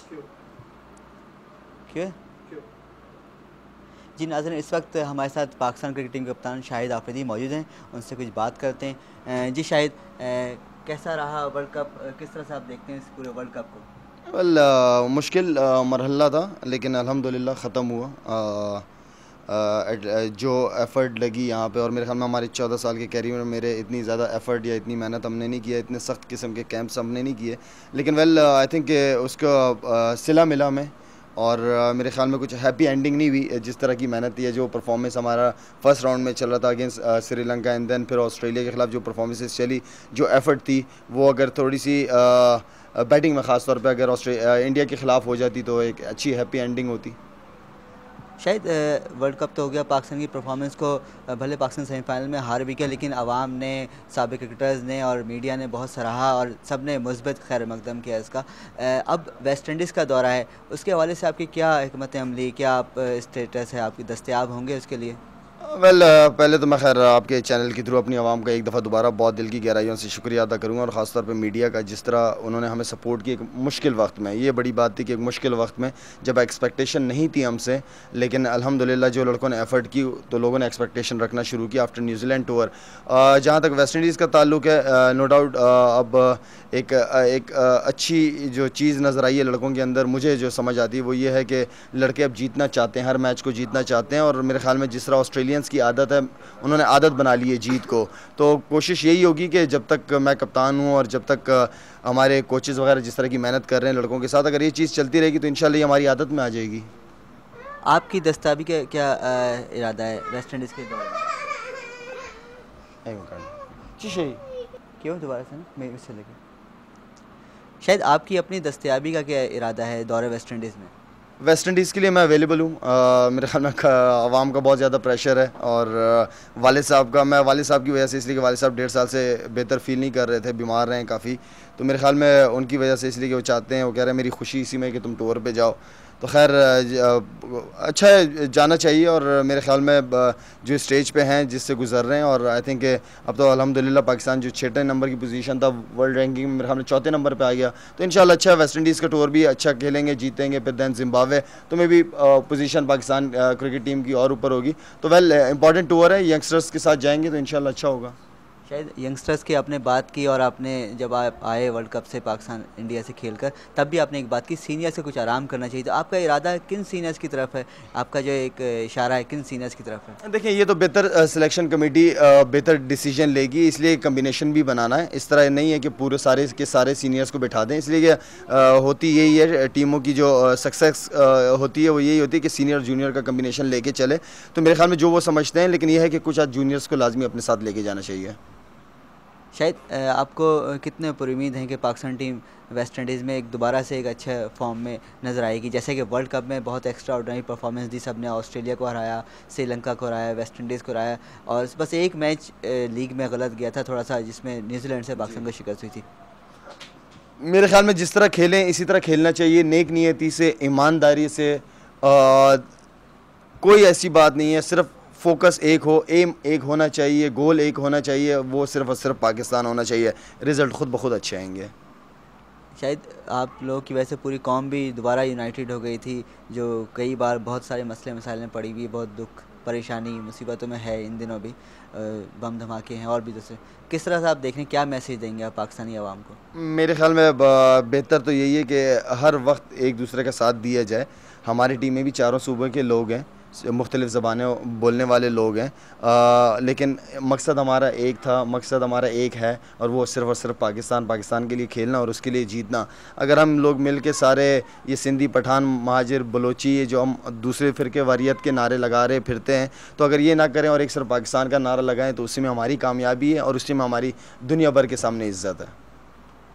क्यों? जी नाज़रीन, इस वक्त हमारे साथ पाकिस्तान क्रिकेट टीम के कप्तान शाहिद आफरीदी मौजूद हैं, उनसे कुछ बात करते हैं। जी शाहिद, कैसा रहा वर्ल्ड कप? किस तरह से आप देखते हैं इस पूरे वर्ल्ड कप को? वेल मुश्किल मरहला था, लेकिन अल्हम्दुलिल्लाह ख़त्म हुआ। जो एफ़र्ट लगी यहाँ पे, और मेरे ख्याल में हमारे 14 साल के कैरियर में मेरे इतनी ज़्यादा एफ़र्ट या इतनी मेहनत हमने नहीं किया, इतने सख्त किस्म के कैंप्स हमने नहीं किए, लेकिन वेल आई थिंक उसका सिला मिला हमें। और मेरे ख्याल में कुछ हैप्पी एंडिंग नहीं हुई। जिस तरह की मेहनत है, जो परफॉर्मेंस हमारा फर्स्ट राउंड में चल रहा था अगेंस्ट श्रीलंका एंड देन फिर ऑस्ट्रेलिया के ख़िलाफ़ जो परफॉर्मेंसेस चली, जो एफ़र्ट थी, वो अगर थोड़ी सी बैटिंग में ख़ास तौर पे अगर इंडिया के ख़िलाफ़ हो जाती तो एक अच्छी हैप्पी एंडिंग होती। शायद वर्ल्ड कप तो हो गया, पाकिस्तान की परफॉर्मेंस को भले पाकिस्तान सेमीफाइनल में हार भी किया, लेकिन आवाम ने, साबिक़ क्रिकेटर्स ने और मीडिया ने बहुत सराहा और सब ने मुस्बत खैर मकदम किया इसका। अब वेस्ट इंडीज़ का दौरा है, उसके हवाले से आपकी क्या हिकमत अमली, क्या आप स्टेटस है आपकी, दस्तयाब होंगे उसके लिए? वेल पहले तो मैं खैर आपके चैनल के थ्रू अपनी आवाम का एक दफ़ा दोबारा बहुत दिल की गहराइयों से शुक्रिया अदा करूँगा, और ख़ास तौर पे मीडिया का, जिस तरह उन्होंने हमें सपोर्ट किया एक मुश्किल वक्त में। ये बड़ी बात थी कि एक मुश्किल वक्त में, जब एक्सपेक्टेशन नहीं थी हमसे, लेकिन अल्हम्दुलिल्लाह जो लड़कों ने एफ़र्ट की तो लोगों ने एक्सपेक्टेशन रखना शुरू किया आफ्टर न्यूजीलैंड टूर। जहाँ तक वेस्ट इंडीज़ का ताल्लुक है, नो डाउट अब एक अच्छी जो चीज़ नज़र आई है लड़कों के अंदर, मुझे जो समझ आती है वो ये है कि लड़के अब जीतना चाहते हैं, हर मैच को जीतना चाहते हैं। और मेरे ख्याल में जिस तरह ऑस्ट्रेलियंस की आदत है, उन्होंने आदत बना ली है जीत को, तो कोशिश यही होगी कि जब तक मैं कप्तान हूँ और जब तक हमारे कोचेज़ वगैरह जिस तरह की मेहनत कर रहे हैं लड़कों के साथ, अगर ये चीज़ चलती रहेगी तो इंशाल्लाह ये हमारी आदत में आ जाएगी। आपकी दस्ताबी का क्या इरादा है वेस्ट इंडीज़ के दौरे में? क्यों दोबारा से ना मेरे से लगे। शायद आपकी अपनी दस्तयाबी का क्या इरादा है दौरे वेस्ट इंडीज़ में? वेस्ट इंडीज़ के लिए मैं अवेलेबल हूँ। मेरे ख्याल में आवाम का बहुत ज़्यादा प्रेशर है, और वालिद साहब का, मैं वालिद साहब की वजह से, इसलिए कि वालिद साहब 1.5 साल से बेहतर फील नहीं कर रहे थे, बीमार रहे हैं काफ़ी, तो मेरे ख्याल में उनकी वजह से, इसलिए कि वो चाहते हैं, वो कह रहे हैं मेरी खुशी इसी में कि तुम टूर पे जाओ, तो खैर अच्छा है, जाना चाहिए। और मेरे ख्याल में जो स्टेज पे हैं जिससे गुजर रहे हैं, और आई थिंक अब तो अल्हम्दुलिल्लाह पाकिस्तान जो 6 नंबर की पोजीशन था वर्ल्ड रैंकिंग में, मेरे ख्याल में 4 नंबर पे आ गया, तो इंशाल्लाह अच्छा है। वेस्ट इंडीज़ का टूर भी अच्छा खेलेंगे, जीतेंगे, फिर दैन जिम्बाब्वे, तो मे भी पोजीशन पाकिस्तान क्रिकेट टीम की और ऊपर होगी। तो वेल इंपॉर्टेंट टूर है, यंगस्टर्स के साथ जाएंगे तो इंशाल्लाह अच्छा होगा। शायद यंगस्टर्स की आपने बात की, और आपने जब आप आए वर्ल्ड कप से पाकिस्तान इंडिया से खेलकर, तब भी आपने एक बात की, सीनियर्स से कुछ आराम करना चाहिए, तो आपका इरादा किन सीनियर्स की तरफ है? आपका जो एक इशारा है किन सीनियर्स की तरफ है? देखिए, ये तो बेहतर सिलेक्शन कमेटी बेहतर डिसीजन लेगी, इसलिए कम्बिनेशन भी बनाना है। इस तरह नहीं है कि पूरे सारे के सारे सीनियर्स को बैठा दें, इसलिए कि होती यही है, टीमों की जो सक्सेस होती है वो यही होती है कि सीनियर जूनियर का कम्बिनेशन लेके चले। तो मेरे ख्याल में जो वो समझते हैं, लेकिन यह है कि कुछ आज जूनियर्स को लाजमी अपने साथ लेके जाना चाहिए। शायद आपको कितने पर उम्मीद हैं कि पाकिस्तान टीम वेस्ट इंडीज़ में एक दोबारा से एक अच्छे फॉर्म में नज़र आएगी, जैसे कि वर्ल्ड कप में बहुत एक्स्ट्रा ऑर्डिनरी परफॉर्मेंस दी सबने, ऑस्ट्रेलिया को हराया, श्रीलंका को हराया, वेस्ट इंडीज़ को हराया, और बस एक मैच लीग में गलत गया था थोड़ा सा, जिसमें न्यूजीलैंड से पाकिस्तान को शिकस्त हुई थी। मेरे ख्याल में जिस तरह खेलें इसी तरह खेलना चाहिए, नेक नियति से, ईमानदारी से। कोई ऐसी बात नहीं है, सिर्फ फोकस एक हो, एम एक होना चाहिए, गोल एक होना चाहिए, वो सिर्फ और सिर्फ पाकिस्तान होना चाहिए, रिज़ल्ट खुद ब खुद अच्छे आएंगे। शायद आप लोगों की वजह से पूरी कौम भी दोबारा यूनाइटेड हो गई थी, जो कई बार बहुत सारे मसले मसाइल में पड़ी हुई, बहुत दुख परेशानी मुसीबतों में है इन दिनों भी, बम धमाके हैं और भी दूसरे, किस तरह से आप देख रहे हैं, क्या मैसेज देंगे आप पाकिस्तानी आवाम को? मेरे ख्याल में बेहतर तो यही है कि हर वक्त एक दूसरे का साथ दिया जाए। हमारी टीम में भी चारों सूबे के लोग हैं, मुख्तलिफ़ ज़बानें बोलने वाले लोग हैं, लेकिन मकसद हमारा एक था, मकसद हमारा एक है, और वो सिर्फ़ और सिर्फ पाकिस्तान के लिए खेलना और उसके लिए जीतना। अगर हम लोग मिल के सारे ये सिंधी, पठान, महाजिर, बलोची, ये जो हम दूसरे फ़िरके वारियत के नारे लगा रहे फिरते हैं, तो अगर ये ना करें और एक सिर्फ पाकिस्तान का नारा लगाएं, तो उसी में हमारी कामयाबी है और उसी में हमारी दुनिया भर के सामने इज़्ज़त है।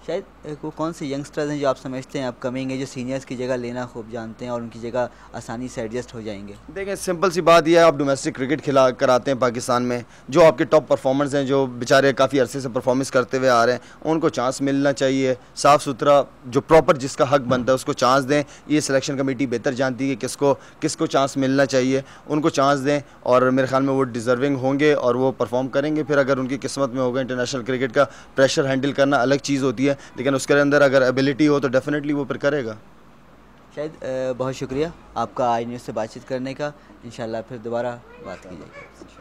शायद वो कौन से यंगस्टर्स हैं जो आप समझते हैं अपकमिंग है, जो सीनियर्स की जगह लेना खूब जानते हैं और उनकी जगह आसानी से एडजस्ट हो जाएंगे? देखें, सिंपल सी बात यह है, आप डोमेस्टिक क्रिकेट खिला कराते हैं पाकिस्तान में, जो आपके टॉप परफॉर्मर्स हैं, जो बेचारे काफ़ी अरसे से परफॉर्मेंस करते हुए आ रहे हैं, उनको चांस मिलना चाहिए। साफ़ सुथरा जो प्रॉपर जिसका हक बनता है उसको चांस दें। ये सिलेक्शन कमेटी बेहतर जानती है किसको किसको चांस मिलना चाहिए, उनको चांस दें, और मेरे ख्याल में वो डिज़र्विंग होंगे और वो परफॉर्म करेंगे। फिर अगर उनकी किस्मत में होगा, इंटरनेशनल क्रिकेट का प्रेशर हैंडल करना अलग चीज़ होती है, लेकिन उसके अंदर अगर एबिलिटी हो तो डेफिनेटली वो फिर करेगा। शायद बहुत शुक्रिया आपका आई न्यूज़ से बातचीत करने का। इंशाल्लाह फिर दोबारा बात की जाएगी।